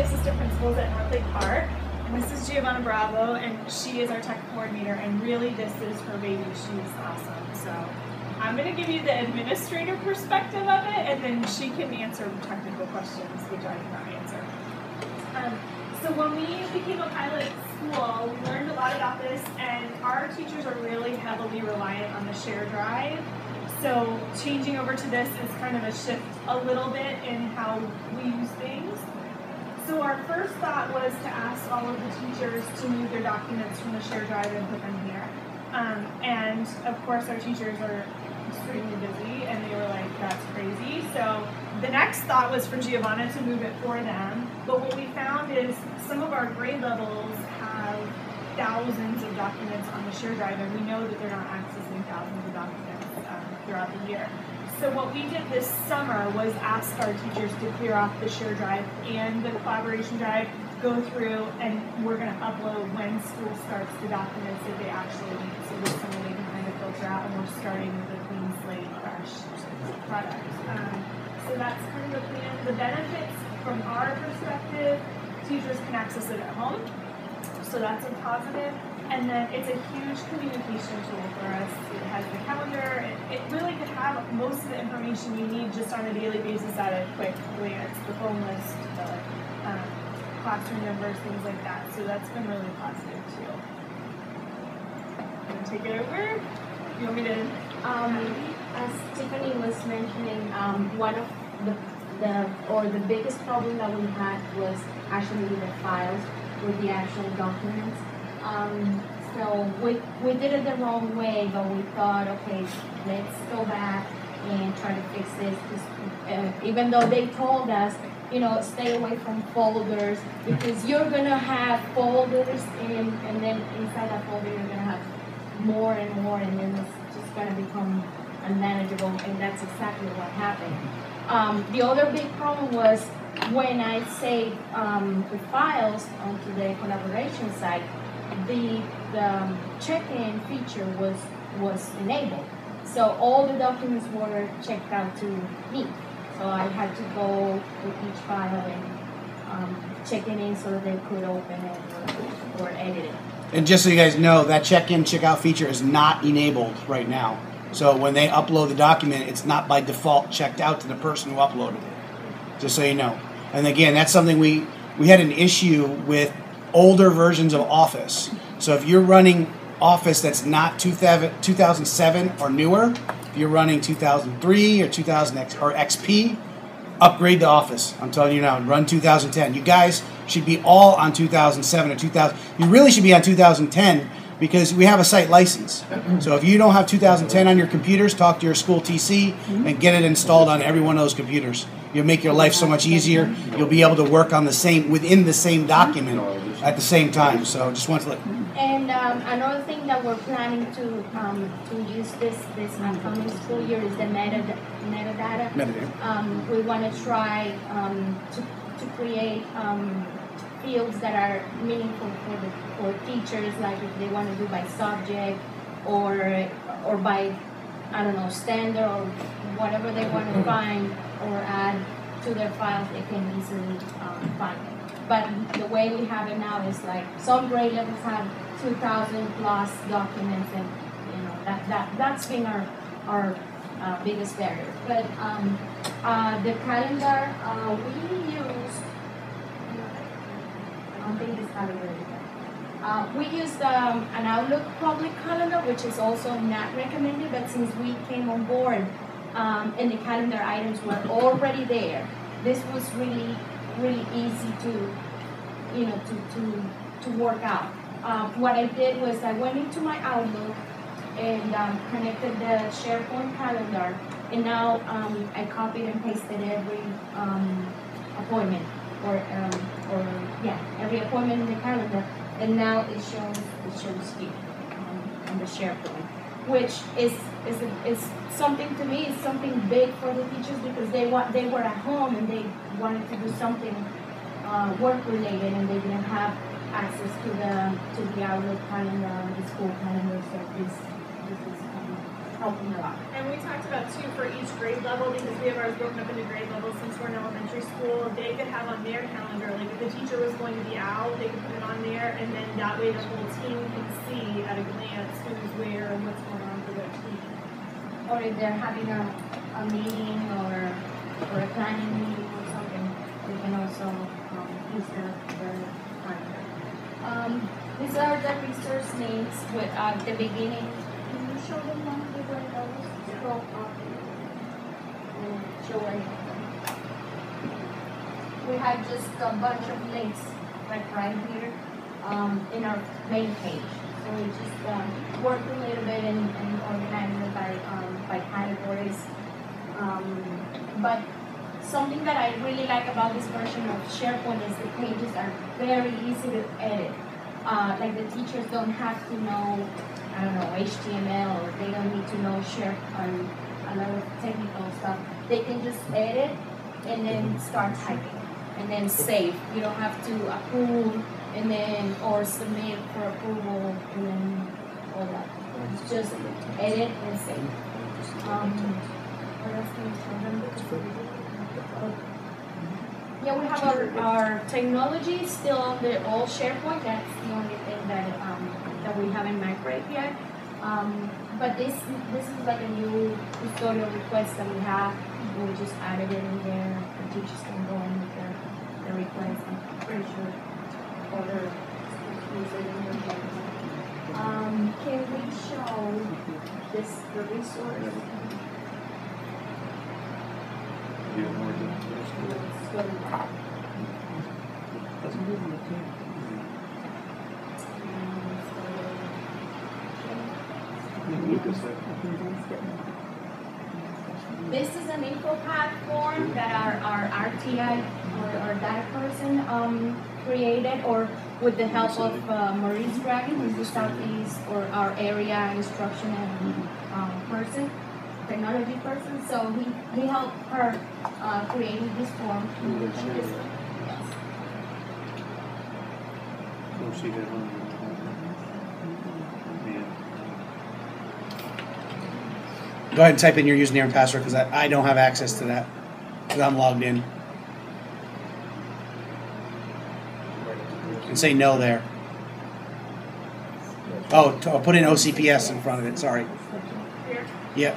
assistant principals at NorthLake Park. And this is Giovanna Bravo, and she is our tech coordinator, and really this is her baby. She's awesome. So I'm going to give you the administrator perspective of it, and then she can answer technical questions, which I cannot answer. So when we became a pilot school, we learned a lot about this, and our teachers are really heavily reliant on the share drive. So changing over to this is kind of a shift a little bit in how we use things. So our first thought was to ask all of the teachers to move their documents from the share drive and put them here. And of course our teachers are extremely busy, and they were like, that's crazy. So the next thought was for Giovanna to move it for them. But what we found is some of our grade levels have thousands of documents on the share drive, and we know that they're not accessing thousands of documents throughout the year. So what we did this summer was ask our teachers to clear off the share drive and the collaboration drive, go through, and we're going to upload when school starts the documents that they actually need. So this summer they can kind of filter out, and we're starting with a clean slate, fresh product. So that's kind of the plan. The benefits from our perspective, teachers can access it at home. So that's a positive. And then it's a huge communication tool for us. It has the calendar. It really could have most of the information you need just on a daily basis at a quick glance. The phone list, the classroom numbers, things like that. So that's been really positive too. I'm going to take it over. You want me to? As Tiffany was mentioning, one of the biggest problem that we had was actually with the files, with the actual documents. So we did it the wrong way, but we thought, okay, let's go back and try to fix this. Even though they told us, you know, stay away from folders, because you're gonna have folders, and then inside that folder you're gonna have more and more, and then it's just gonna become unmanageable, and that's exactly what happened. The other big problem was when I saved the files onto the collaboration site, the check-in feature was enabled. So all the documents were checked out to me. So I had to go with each file and check it in so that they could open it or edit it. And just so you guys know, that check-in, check-out feature is not enabled right now. So when they upload the document, it's not by default checked out to the person who uploaded it. Just so you know. And again, that's something we had an issue with older versions of Office. So if you're running Office that's not 2007 or newer, if you're running 2003 or 2000 or XP, upgrade to Office. I'm telling you now, run 2010. You guys should be all on 2007 or 2000. You really should be on 2010 because we have a site license. So if you don't have 2010 on your computers, talk to your school TC and get it installed on every one of those computers. You'll make your life so much easier. You'll be able to work on within the same document at the same time. So just want to let. And another thing that we're planning to use this upcoming school year is the metadata. We want to try to create fields that are meaningful for teachers, like if they want to do by subject or by, I don't know, standard or whatever they want to find or add to their files, they can easily find it. But the way we have it now is like some grade levels have 2,000 plus documents, and you know that's been our biggest barrier. But the calendar we use. I don't think this calendar is there. We used an Outlook public calendar, which is also not recommended, but since we came on board and the calendar items were already there, this was really easy to work out. What I did was I went into my Outlook and connected the SharePoint calendar, and now I copied and pasted every appointment every appointment in the calendar, and now it shows here on the SharePoint, which is something to me. It's something big for the teachers because they were at home and they wanted to do something work related, and they didn't have access to the Outlook calendar or the school calendar. So this is helping a lot. And we talked about too for each grade level, because we have ours broken up into grade levels since we're in elementary school, they could have on their calendar, like if the teacher was going to be out, they could put it on there, and then that way the whole team can see at a glance who's where and what's going on for their team. Or if they're having a meeting or a planning meeting or something, they can also use their calendar. These are the resource names with the beginning. Can you show them one of those? Scroll up and show any. We have just a bunch of links like right here in our main page. So we just work a little bit and organize it by categories. But something that I really like about this version of SharePoint is the pages are very easy to edit. Like the teachers don't have to know, I don't know, HTML, or they don't need to know SharePoint, a lot of technical stuff. They can just edit and then start typing and then save. You don't have to approve and then or submit for approval and then all that. Just edit and save. What else can you tell them? Yeah, we have our technology still on the old SharePoint. That's the only thing that we haven't migrated yet. But this is like a new tutorial request that we have. We just added it in there. The teachers can go in with their request. I'm pretty sure other schools use it in their SharePoint. Can we show the resource? This is an info pad form that our RTI or data person created, or with the help of Maurice Dragon, who's the Southeast or our area instructional person, technology person. So he helped her creating this form. Yes. Go ahead and type in your username and password, because I don't have access to that because I'm logged in. And say no there. Oh, I'll put in OCPS in front of it. Sorry. Yep.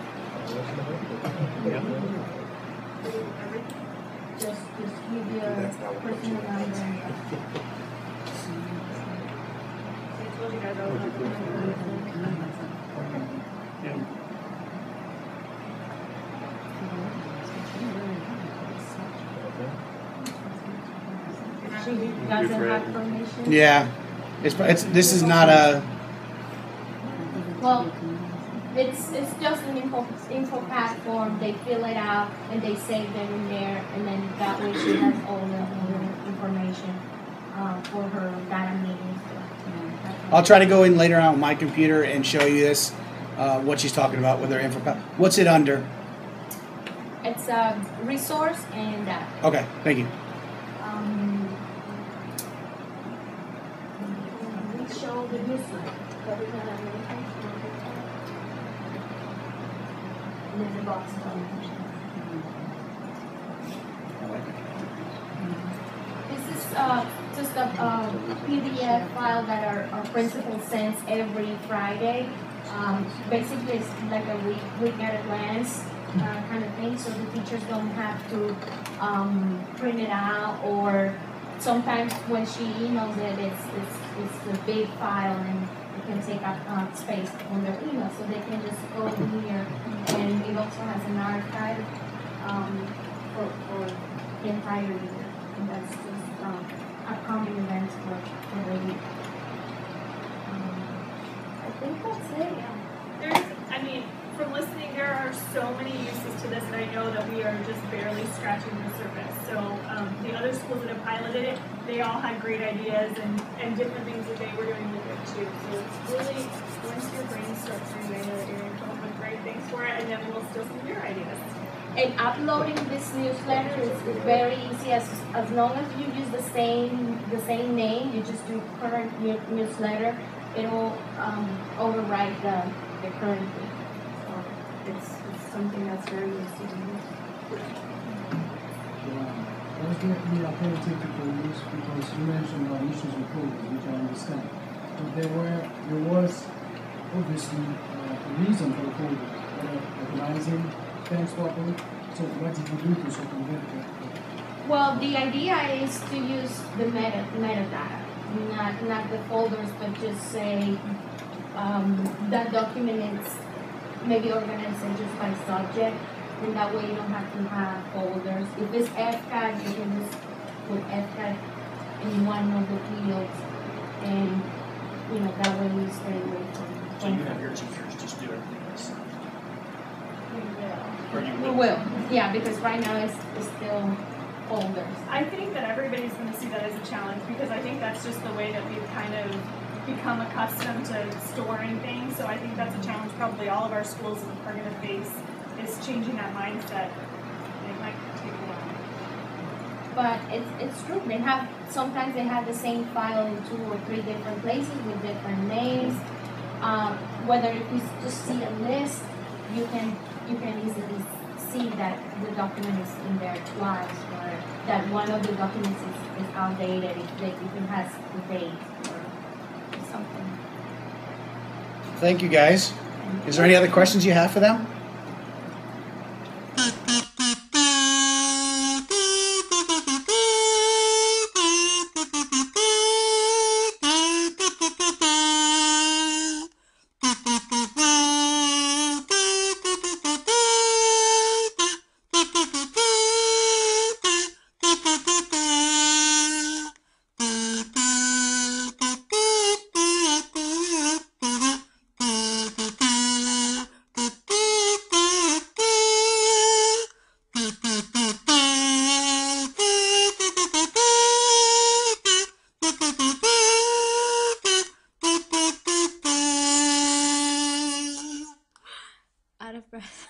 Just give your personal number. She doesn't have permission. Yeah. This is not a. Well, it's just an info pad form. They fill it out and they save them in there, and then that way she has all the information for her data meetings. I'll try to go in later on my computer and show you this, what she's talking about with her info pad. What's it under? It's a resource and data. Okay, thank you. We show the newsletter. And then the box This is just a PDF file that our principal sends every Friday. Basically, it's like a week at a glance kind of thing, so the teachers don't have to print it out, or sometimes when she emails it, it's a big file and it can take up space on their email, so they can just go in here, and it also has an archive for the entire year, and that's just upcoming events for the week. I think that's it. From listening, there are so many uses to this, and I know that we are just barely scratching the surface. So the other schools that have piloted it, they all had great ideas and different things that they were doing with it too. So it's really, once your brain starts doing it, you're going to come up with great things for it, and then we'll still see your ideas. And uploading this newsletter is very easy, as long as you use the same name. You just do current newsletter. It will override the current thing. So it's something that's very easy to use. I was going to be apologetic for this because you mentioned issues with COVID, which I understand. But there was obviously a reason for COVID, organizing things properly. So what did you do to circumvent that? Well, the idea is to use the metadata, not the folders, but just say that document is maybe organized just by subject, and that way you don't have to have folders. If it's FCAT, you can just put FCAT in one of the fields, and that way we stay away from. So you have your teachers just do everything else. We will. Or you We will, yeah, because right now it's still folders. I think that everybody's going to see that as a challenge because I think that's just the way that we've kind of become accustomed to storing things. So I think that's a challenge probably all of our schools are going to face is changing that mindset. It might take a while. But it's true. Sometimes they have the same file in 2 or 3 different places with different names. Whether if you just see a list, you can easily see that the document is in there twice, or that one of the documents is outdated if it has the date or something. Thank you, guys. Is there any other questions you have for them? Out of breath.